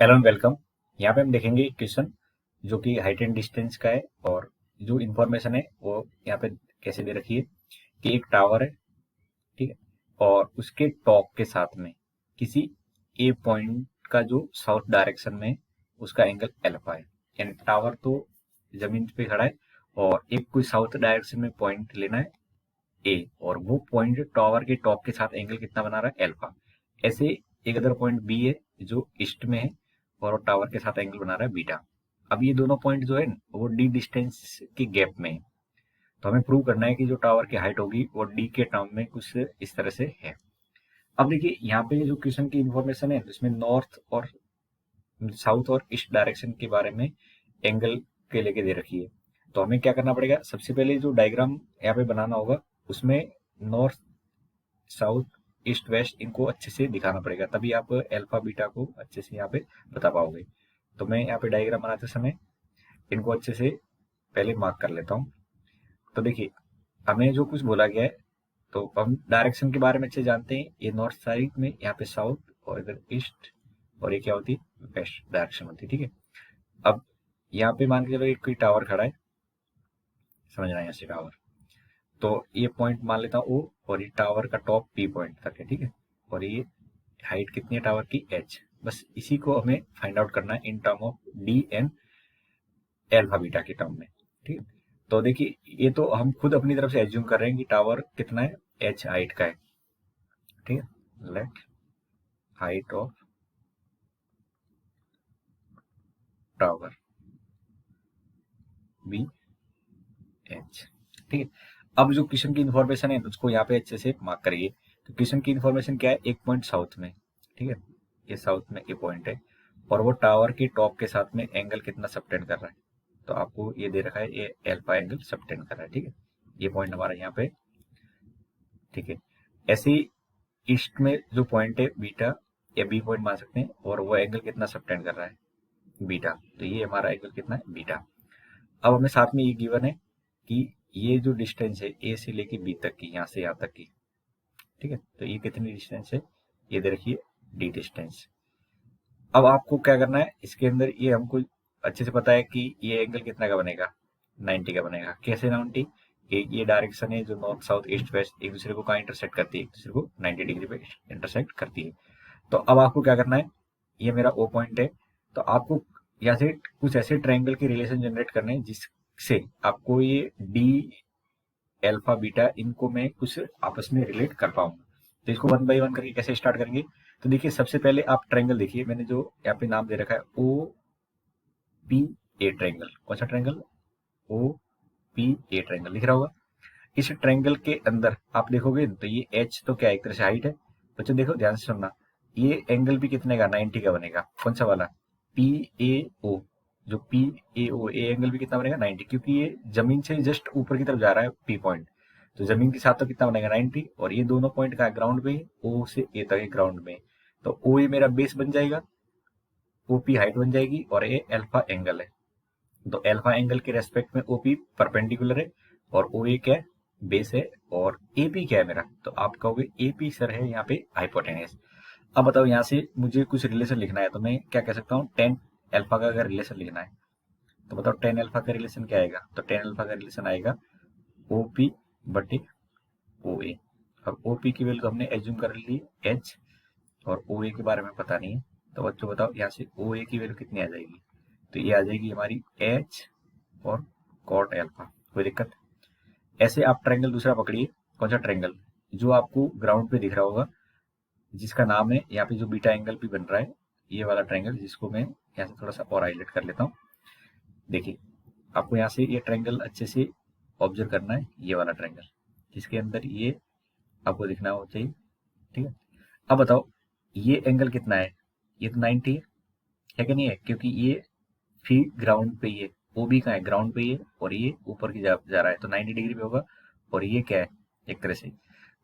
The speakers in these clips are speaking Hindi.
Hello and welcome. यहाँ पे हम देखेंगे एक क्वेश्चन जो कि हाइट एंड डिस्टेंस का है और जो इन्फॉर्मेशन है वो यहाँ पे कैसे दे रखी है कि एक टावर है, ठीक है, और उसके टॉप के साथ में किसी ए पॉइंट का जो साउथ डायरेक्शन में है, उसका एंगल एल्फा है। यानी टावर तो जमीन पे खड़ा है और एक कोई साउथ डायरेक्शन में पॉइंट लेना है ए, और वो पॉइंट टावर के टॉप के साथ एंगल कितना बना रहा है, एल्फा। ऐसे एक अदर पॉइंट बी है जो ईस्ट में है और वो टावर के साथ एंगल बना रहा है बीटा। अब ये दोनों पॉइंट जो है वो डी डिस्टेंस के गैप में है, तो हमें प्रूव करना है कि जो टावर की हाइट होगी वो डी के टर्म में कुछ इस तरह से है। अब देखिए यहाँ पे जो क्वेश्चन की इन्फॉर्मेशन है इसमें नॉर्थ और साउथ और ईस्ट डायरेक्शन के बारे में एंगल के लेके दे रखी है। तो हमें क्या करना पड़ेगा, सबसे पहले जो डायग्राम यहाँ पे बनाना होगा उसमें नॉर्थ साउथ ईस्ट वेस्ट इनको अच्छे से दिखाना पड़ेगा, तभी आप अल्फा बीटा को अच्छे से यहाँ पे बता पाओगे। तो मैं यहाँ पे डायग्राम बनाते समय इनको अच्छे से पहले मार्क कर लेता हूँ। तो देखिए हमें जो कुछ बोला गया है, तो हम डायरेक्शन के बारे में अच्छे जानते हैं। ये नॉर्थ साइड में यहाँ पे साउथ और इधर ईस्ट, और ये क्या होती है, वेस्ट डायरेक्शन होती है, ठीक है। अब यहाँ पे मान के चलो एक कोई टावर खड़ा है, समझ रहे हैं, यहाँ से टावर, तो ये पॉइंट मान लेता हूँ ओ, और ये टावर का टॉप पी पॉइंट तक है, ठीक है। और ये हाइट कितनी है टावर की, एच। बस इसी को हमें फाइंड आउट करना है in term of D and alpha beta के टर्म में, ठीक है। तो देखिए ये तो हम खुद अपनी तरफ से एज्यूम कर रहे हैं कि टावर कितना है, एच हाइट का है, ठीक है। Let height of tower be H, ठीक है। अब जो क्वेश्चन की इन्फॉर्मेशन है उसको यहाँ पे अच्छे से मार्क करिए। तो क्वेश्चन की इन्फॉर्मेशन क्या है, एक पॉइंट साउथ में, ठीक है, ये साउथ में ये पॉइंट है और वो टावर की टॉप के साथ में एंगल कितना सबटेंड कर रहा है। तो आपको ये दे रखा है, ये एल्फा एंगल सबटेंड कर रहा है, ठीक है। ये पॉइंट हमारा यहाँ पे, ठीक है। ऐसे ही ईस्ट में जो पॉइंट है बीटा या बी पॉइंट मान सकते हैं, और वो एंगल कितना सबटेंड कर रहा है, बीटा। तो ये हमारा एंगल कितना है, बीटा। अब हमें साथ में ये गिवन है कि ये जो डिस्टेंस है ए से लेके बी तक की, यहाँ से यहाँ तक की, ठीक है। तो ये कितनी डिस्टेंस है, ये दे रखिए डी डिस्टेंस। अब आपको क्या करना है, इसके अंदर ये हमको अच्छे से पता है कि ये एंगल कितना का बनेगा, 90 का बनेगा। कैसे 90, ये डायरेक्शन है जो नॉर्थ साउथ ईस्ट वेस्ट एक दूसरे को कहाँ इंटरसेक्ट करती है, एक दूसरे को 90 डिग्री पे इंटरसेक्ट करती है। तो अब आपको क्या करना है, ये मेरा ओ पॉइंट है, तो आपको यहाँ से कुछ ऐसे ट्रायंगल के रिलेशन जनरेट करने हैं जिससे आपको ये डी एल्फा बीटा इनको मैं कुछ आपस में रिलेट कर पाऊंगा। तो इसको वन बाय वन करके कैसे स्टार्ट करेंगे, तो देखिए सबसे पहले आप ट्रायंगल देखिए, मैंने जो यहाँ पे नाम दे रखा है ओ पी ए ट्रायंगल। कौन सा triangle, O P A triangle लिख रहा होगा। इस ट्रायंगल के अंदर आप देखोगे तो ये एच तो क्या है, एक तरह से हाइट है। बच्चों देखो ध्यान से सुनना, ये एंगल भी कितने का, 90 का बनेगा। कौन सा वाला, पी ए ओ, जो P A O, A angle भी कितना बनेगा, 90, क्योंकि ये जमीन से जस्ट ऊपर की तरफ जा रहा है पी पॉइंट, तो जमीन के साथ तो कितना बनेगा, 90। और ये दोनों पॉइंट का ग्राउंड में, ओ से ए तक ग्राउंड में, तो ओ ए मेरा बेस बन जाएगा, ओ पी हाइट बन जाएगी, और ए अल्फा एंगल है। तो अल्फा एंगल के रेस्पेक्ट में ओपी परपेंडिकुलर है और ओ ए क्या है, बेस है, और एपी क्या है मेरा, तो आप कहोगे एपी सर है यहाँ पे हाइपोटेनस। अब बताओ यहाँ से मुझे कुछ रिलेशन लिखना है, तो मैं क्या कह सकता हूँ, टेन अल्फा का अगर रिलेशन लिखना है तो बताओ टेन अल्फा का रिलेशन क्या आएगा, तो टेन अल्फा का रिलेशन आएगा ओपी बटे ओ ए। अब ओपी की वैल्यू हमने एज्यूम कर ली एच, और ओ ए के बारे में पता नहीं है, तो बच्चों बताओ यहाँ से ओ ए की वैल्यू कितनी आ जाएगी, तो ये आ जाएगी हमारी एच और कॉट एल्फा। कोई दिक्कत, ऐसे आप ट्रायंगल दूसरा पकड़िए। कौन सा ट्रायंगल, जो आपको ग्राउंड पे दिख रहा होगा, जिसका नाम है यहाँ पे जो बीटा एंगल भी बन रहा है, ये वाला ट्रायंगल, जिसको मैं यहाँ से थोड़ा सा और हाईलाइट कर लेता हूँ। देखिए आपको यहाँ से ये ट्रायंगल अच्छे से ऑब्जर्व करना है, ये वाला ट्रायंगल जिसके अंदर ये आपको दिखना हो चाहिए, ठीक है। अब बताओ ये एंगल कितना है, ये तो 90 है कि नहीं है, क्योंकि ये फिर ग्राउंड पे ही है, वो भी कहाँ है, ग्राउंड पे ही है, और ये ऊपर की जा रहा है, तो 90 डिग्री पे होगा। और ये क्या है, एक तरह से।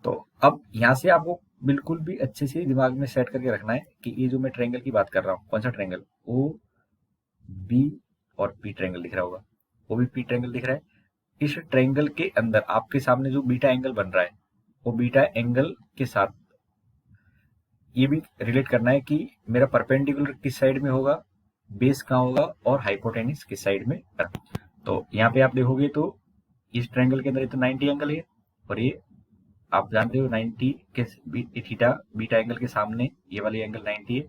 तो अब यहाँ से आपको बिल्कुल भी अच्छे से दिमाग में सेट करके रखना है कि ये जो मैं ट्रायंगल की बात कर रहा हूँ, कौन सा ट्रायंगल, ओ बी और पी ट्रायंगल दिख रहा होगा, वो भी पी ट्रायंगल दिख रहा है। इस ट्रायंगल के अंदर आपके सामने जो बीटा एंगल बन रहा है, वो बीटा एंगल के साथ ये भी रिलेट करना है कि मेरा परपेंडिकुलर किस साइड में होगा, बेस कहाँ होगा और हाइपोटेनिस किस साइड में। तो यहाँ पे आप देखोगे तो इस ट्रायंगल के अंदर ये तो 90 एंगल है, और ये आप जानते हो 90 के थीटा बीटा एंगल के सामने ये वाली एंगल 90 है।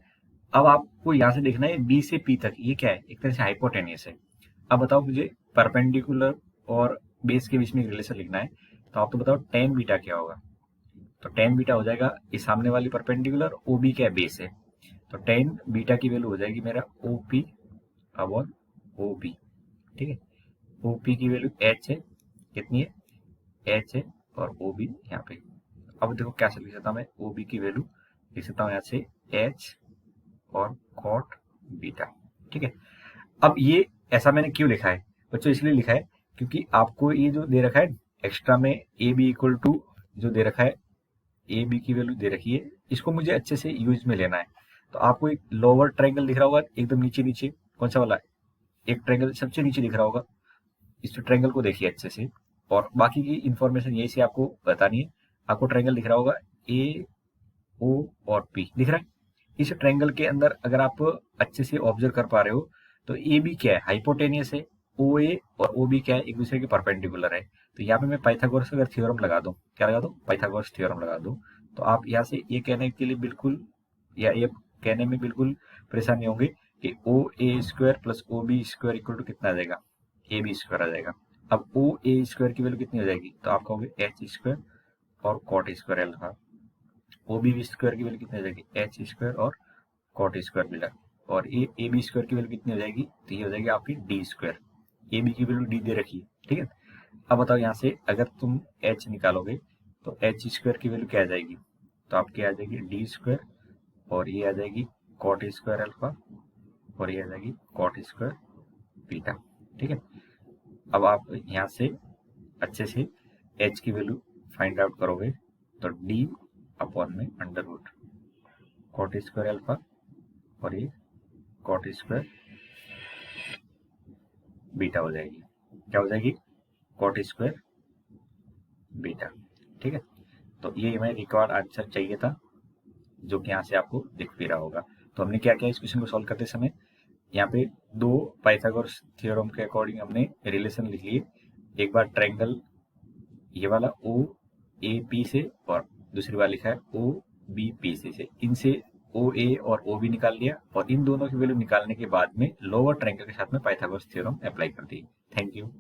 अब आपको यहाँ से देखना है बी से पी तक ये क्या है, एक तरह से हाइपोटेनियस है। अब बताओ मुझे परपेंडिकुलर और बेस के बीच में एक रिलेशन लिखना है, तो आप तो बताओ टेन बीटा क्या होगा। तो टेन बीटा हो जाएगा ये सामने वाली परपेंडिकुलर, ओ बी क्या बेस है, तो टेन बीटा की वैल्यू हो जाएगी मेरा O P upon O B. ठीक है, ओ पी की वैल्यू एच है, कितनी है एच है, और ओ बी यहाँ पे। अब देखो क्या लिख सकता हूँ मैं, ओ बी की वैल्यू लिख सकता हूँ यहाँ से एच और कॉट बीटा। ठीक है, अब ये ऐसा मैंने क्यों लिखा है बच्चों, इसलिए लिखा है क्योंकि आपको ये जो दे रखा है एक्स्ट्रा में ए बी इक्वल टू जो दे रखा है, ए बी की वैल्यू दे रखी है, इसको मुझे अच्छे से यूज में लेना है। तो आपको एक लोअर ट्रायंगल दिख रहा होगा एकदम नीचे नीचे, कौन सा वाला है, एक ट्रायंगल सबसे नीचे दिख रहा होगा, इस ट्रायंगल को देखिए अच्छे से, और बाकी की इंफॉर्मेशन यही से आपको बतानी है। आपको ट्रायंगल दिख रहा होगा ए ओ और पी दिख रहा है। इस ट्रायंगल के अंदर अगर आप अच्छे से ऑब्जर्व कर पा रहे हो तो ए बी क्या है, हाइपोटेनियस है, ओ ए और ओ बी क्या है, एक दूसरे के परपेंडिकुलर है। तो यहाँ पे मैं पाइथागोरस अगर थ्योरम लगा दूं, क्या लगा दूं, पाइथागोरस थ्योरम लगा दूं, तो आप यहाँ से ये कहने के लिए बिल्कुल, या ये कहने में बिल्कुल परेशान नहीं होंगे कि O A square plus O B square equal to कितना आ जाएगा, ए बी स्क्वायर आ जाएगा। अब ओ ए स्क्वायर की वैल्यू कितनी हो जाएगी, तो आप कहोगे एच स्क्वायर और cot square alpha. O B square की वैल्यू कितनी हो जाएगी, एच स्क्वायर और कॉट स्क्वायर मिला, और ये ए बी स्क्वायर की वैल्यू कितनी हो जाएगी, तो ये हो जाएगी आपकी डी स्क्वायर। ए बी की वैल्यू डी दे रखी है, ठीक है। अब बताओ यहाँ से अगर तुम एच निकालोगे तो एच स्क्वायर की वैल्यू क्या आ जाएगी, तो आपकी आ जाएगी डी स्क्वायर, और ये आ जाएगी कॉट स्क्वायर अल्फा, और ये आ जाएगी कॉट स्क्वायर बीटा। ठीक है, अब आप यहाँ से अच्छे से एच की वैल्यू फाइंड आउट करोगे तो डी अपॉन में under root cot square alpha, और ये कॉट स्क्वायर बीटा हो जाएगी, क्या हो जाएगी, कॉट स्क्वायर बीटा। ठीक है, तो ये हमें रिक्वायर्ड आंसर चाहिए था, जो कि यहाँ से आपको दिख भी रहा होगा। तो हमने क्या किया इस क्वेश्चन को सॉल्व करते समय, यहाँ पे दो पाइथागोरस थ्योरम के अकॉर्डिंग हमने रिलेशन लिख लिए। एक बार ट्रायंगल ये वाला ओ ए पी से, और दूसरी बार लिखा है ओ बी पी से, इनसे ओ ए और ओ बी निकाल लिया, और इन दोनों की वैल्यू निकालने के बाद में लोअर ट्रायंगल के साथ में पाइथागोरस थ्योरम अप्लाई कर दी। Thank you.